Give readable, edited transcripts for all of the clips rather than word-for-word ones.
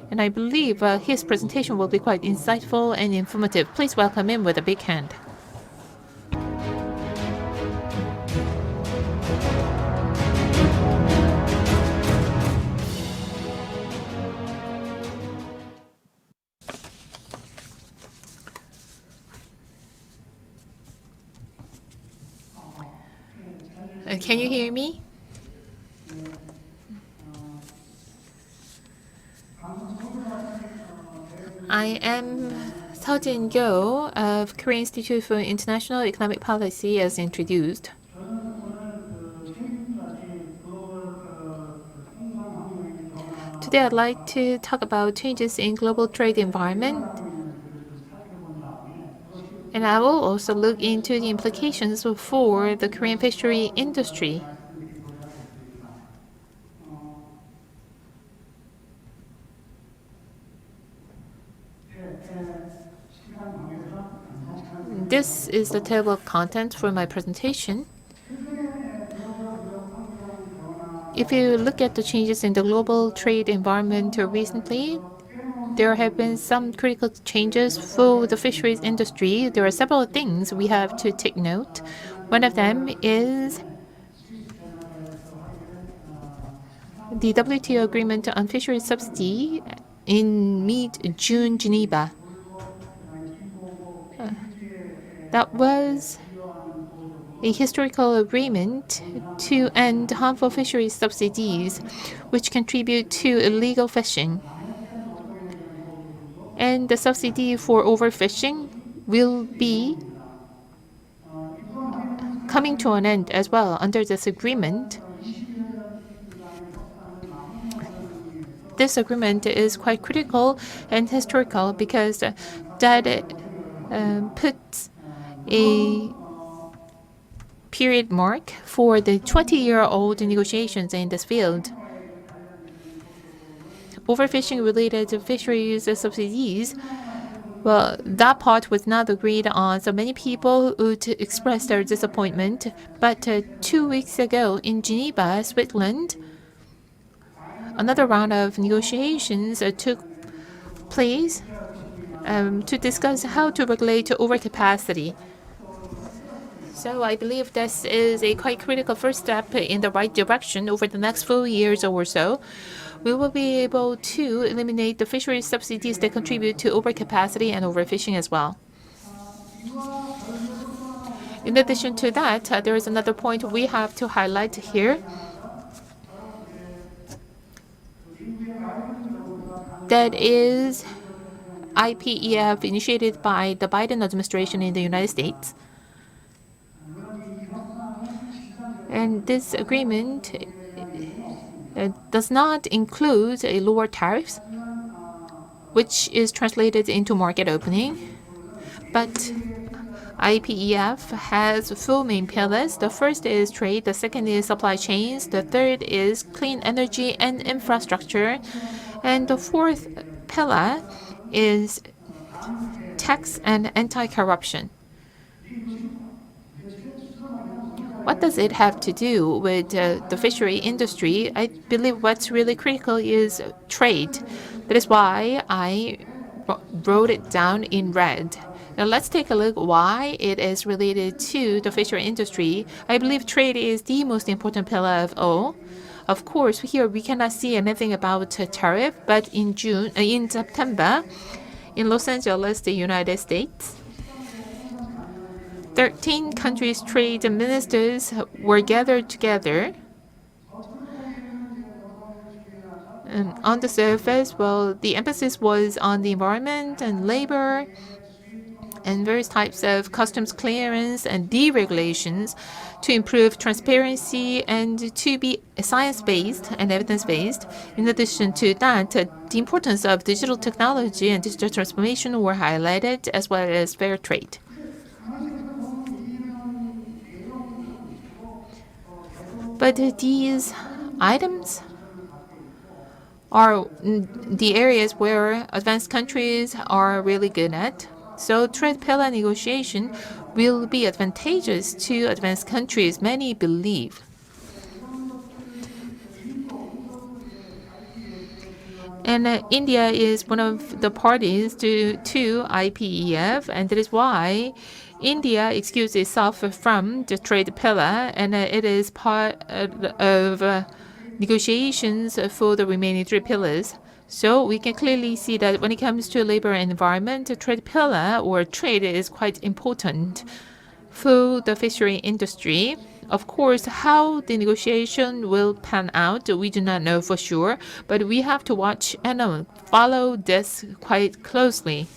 And I believe his presentation will be quite insightful and informative. Please welcome him with a big hand. Can you hear me? I am Suh Jin-Kyo of Korean Institute for International Economic Policy as introduced. Today I'd like to talk about changes in global trade environment, and I will also look into the implications for the Korean fishery industry. This is the table of contents for my presentation. If you look at the changes in the global trade environment recently, there have been some critical changes for the fisheries industry. There are several things we have to take note. One of them is the WTO agreement on fisheries subsidy in mid-June Geneva. That was a historical agreement to end harmful fisheries subsidies, which contribute to illegal fishing. And the subsidy for overfishing will be coming to an end as well under this agreement. This agreement is quite critical and historical because that puts a period mark for the 20-year-old negotiations in this field. Overfishing related to fisheries subsidies, well, that part was not agreed on, so many people would express their disappointment. But 2 weeks ago in Geneva, Switzerland, another round of negotiations took place to discuss how to regulate overcapacity. So I believe this is a quite critical first step in the right direction. Over the next few years or so, we will be able to eliminate the fisheries subsidies that contribute to overcapacity and overfishing as well. In addition to that, there is another point we have to highlight here. That is IPEF initiated by the Biden administration in the United States. And this agreement does not include a lower tariffs, which is translated into market opening. But IPEF has 4 main pillars. The first is trade, the second is supply chains, the third is clean energy and infrastructure, and the fourth pillar is tax and anti-corruption. What does it have to do with the fishery industry? I believe what's really critical is trade. That is why I wrote it down in red. Now let's take a look why it is related to the fishery industry. I believe trade is the most important pillar of all. Of course, here we cannot see anything about tariff, but in September, in Los Angeles, the United States, 13 countries' trade ministers were gathered together. And on the surface, well, the emphasis was on the environment and labor and various types of customs clearance and deregulations to improve transparency and to be science-based and evidence-based. In addition to that, the importance of digital technology and digital transformation were highlighted, as well as fair trade. But these items are the areas where advanced countries are really good at. So trade pillar negotiation will be advantageous to advanced countries, many believe. And India is one of the parties to IPEF, and that is why India excused itself from the trade pillar, and it is part of negotiations for the remaining three pillars. So we can clearly see that when it comes to labor and environment, the trade pillar or trade is quite important for the fishery industry. Of course, how the negotiation will pan out, we do not know for sure, but we have to watch and follow this quite closely.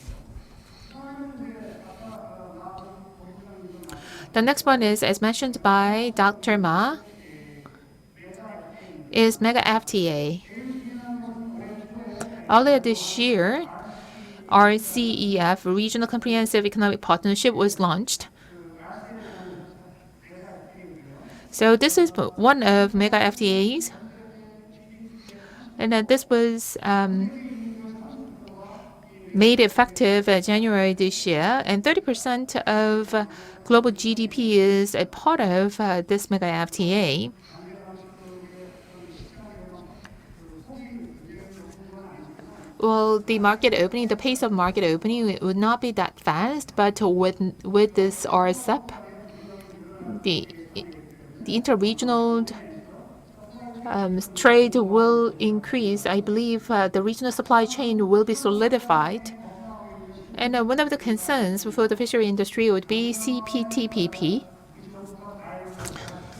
The next one is, as mentioned by Dr. Ma, is Mega FTA. Earlier this year, RCEF, Regional Comprehensive Economic Partnership, was launched. So this is one of Mega FTAs. And this was made effective January this year. And 30% of global GDP is a part of this Mega FTA. Well, the market opening, the pace of market opening would not be that fast, but with this RCEP, the interregional trade will increase. I believe the regional supply chain will be solidified. And one of the concerns for the fishery industry would be CPTPP.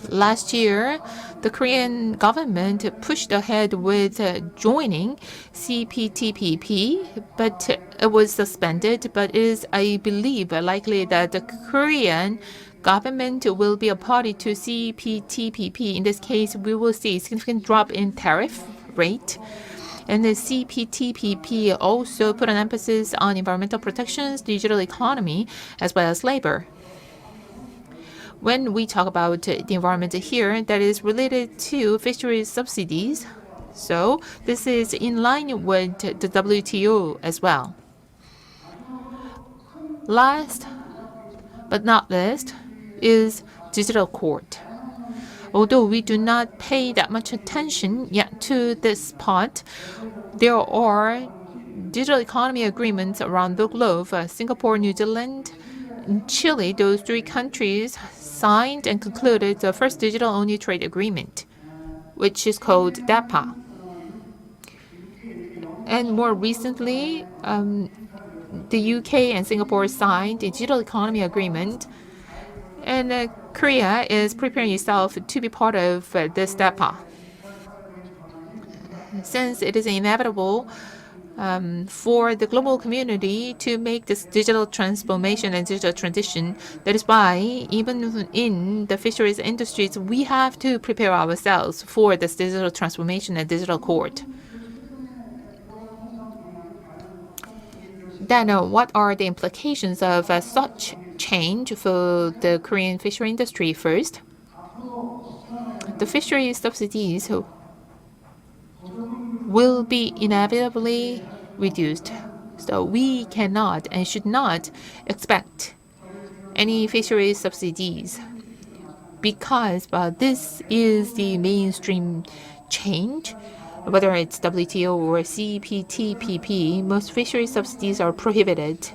Last year, the Korean government pushed ahead with joining CPTPP, but it was suspended. But it is, I believe, likely that the Korean government will be a party to CPTPP. In this case, we will see a significant drop in tariff rate. And the CPTPP also put an emphasis on environmental protections, digital economy, as well as labor. When we talk about the environment here, that is related to fisheries subsidies. So this is in line with the WTO as well. Last but not least is digital court. Although we do not pay that much attention yet to this part, there are digital economy agreements around the globe. Singapore, New Zealand, and Chile, those three countries signed and concluded the first digital-only trade agreement, which is called DAPA. And more recently, the UK and Singapore signed a digital economy agreement, and Korea is preparing itself to be part of this DAPA. Since it is inevitable for the global community to make this digital transformation and digital transition, that is why even in the fisheries industries, we have to prepare ourselves for this digital transformation and digital court. Then what are the implications of such change for the Korean fishery industry? First, the fishery subsidies will be inevitably reduced. So we cannot and should not expect any fishery subsidies because this is the mainstream change. Whether it's WTO or CPTPP, most fishery subsidies are prohibited.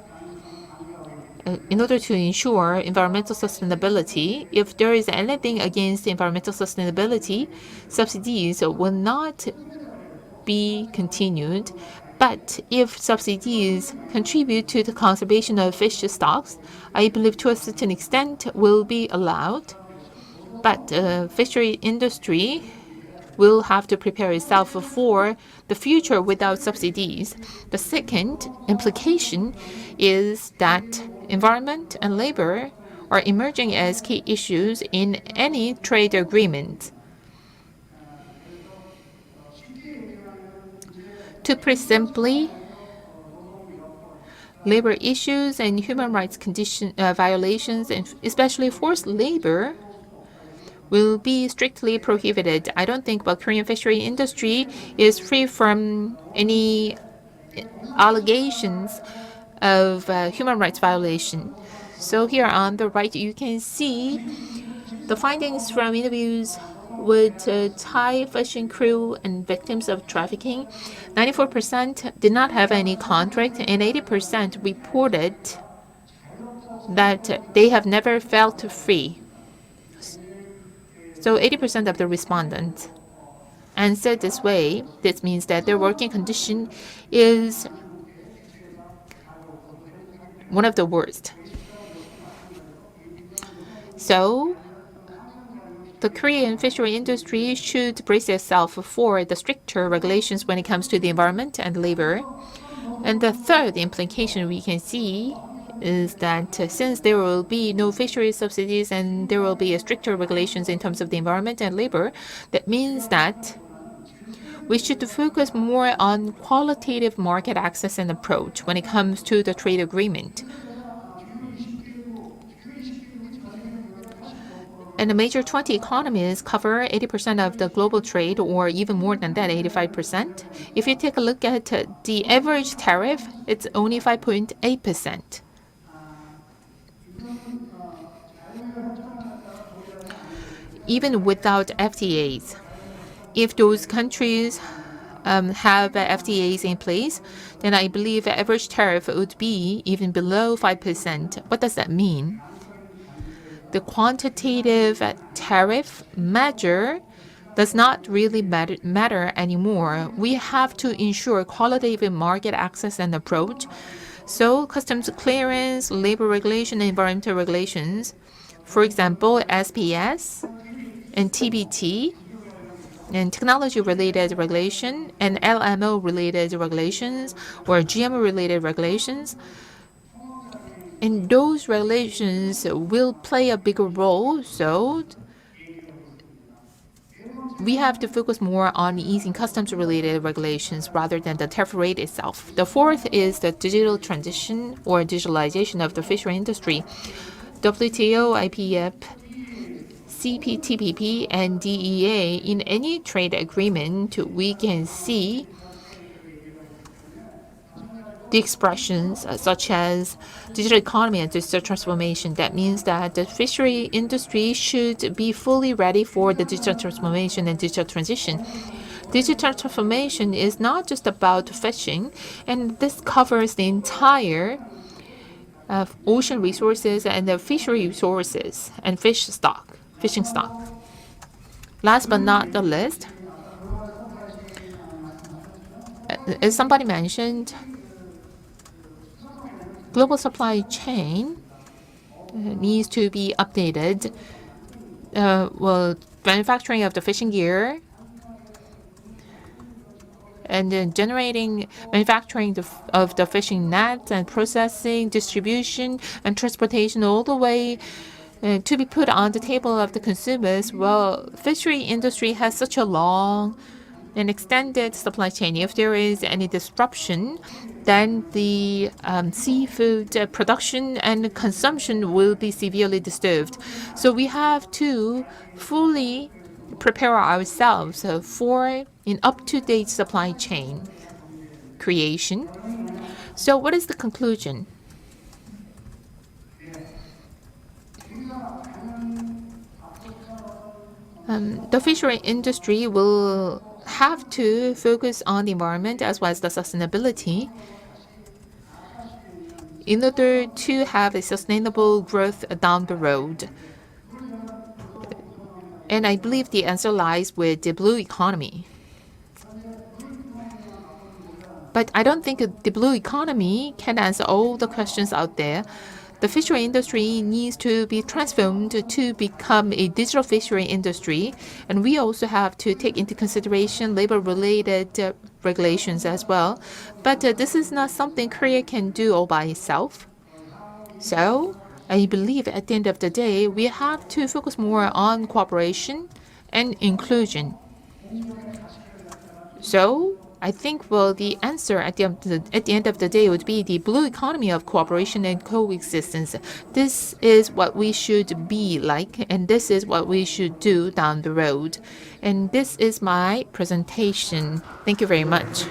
In order to ensure environmental sustainability, if there is anything against environmental sustainability, subsidies will not be continued. But if subsidies contribute to the conservation of fish stocks, I believe to a certain extent will be allowed. But fishery industry will have to prepare itself for the future without subsidies. The second implication is that environment and labor are emerging as key issues in any trade agreement. To put simply, labor issues and human rights violations, and especially forced labor, will be strictly prohibited. I don't think the Korean fishery industry is free from any allegations of human rights violation. So here on the right, you can see the findings from interviews with Thai fishing crew and victims of trafficking, 94% did not have any contract, and 80% reported that they have never felt free. So 80% of the respondents answered this way. This means that their working condition is one of the worst. So the Korean fishery industry should brace itself for the stricter regulations when it comes to the environment and labor. And the third implication we can see is that since there will be no fishery subsidies and there will be stricter regulations in terms of the environment and labor, that means that we should focus more on qualitative market access and approach when it comes to the trade agreement. And the major 20 economies cover 80% of the global trade, or even more than that, 85%. If you take a look at the average tariff, it's only 5.8%. Even without FTAs. If those countries have FTAs in place, then I believe the average tariff would be even below 5%. What does that mean? The quantitative tariff measure does not really matter anymore. We have to ensure qualitative market access and approach. So customs clearance, labor regulation, and environmental regulations, for example, SPS and TBT, and technology-related regulation, and LMO-related regulations, or GMO-related regulations. And those regulations will play a bigger role, so we have to focus more on easing customs-related regulations rather than the tariff rate itself. The fourth is the digital transition or digitalization of the fishery industry. WTO, IPEP, CPTPP, and DEA, in any trade agreement, we can see the expressions such as digital economy and digital transformation. That means that the fishery industry should be fully ready for the digital transformation and digital transition. Digital transformation is not just about fishing, and this covers the entire ocean resources and the fishery resources and fishing stock. Last but not the least, as somebody mentioned, global supply chain needs to be updated. Manufacturing of the fishing gear and then manufacturing of the fishing nets and processing, distribution, and transportation all the way to be put on the table of the consumers. Well, fishery industry has such a long and extended supply chain. If there is any disruption, then the seafood production and consumption will be severely disturbed. So we have to fully prepare ourselves for an up-to-date supply chain creation. So what is the conclusion? The fishery industry will have to focus on the environment as well as the sustainability in order to have a sustainable growth down the road. And I believe the answer lies with the blue economy. But I don't think the blue economy can answer all the questions out there. The fishery industry needs to be transformed to become a digital fishery industry, and we also have to take into consideration labor-related regulations as well. But this is not something Korea can do all by itself. So I believe at the end of the day, we have to focus more on cooperation and inclusion. So I think, the answer at the end of the day would be the blue economy of cooperation and coexistence. This is what we should be like, and this is what we should do down the road. And this is my presentation. Thank you very much.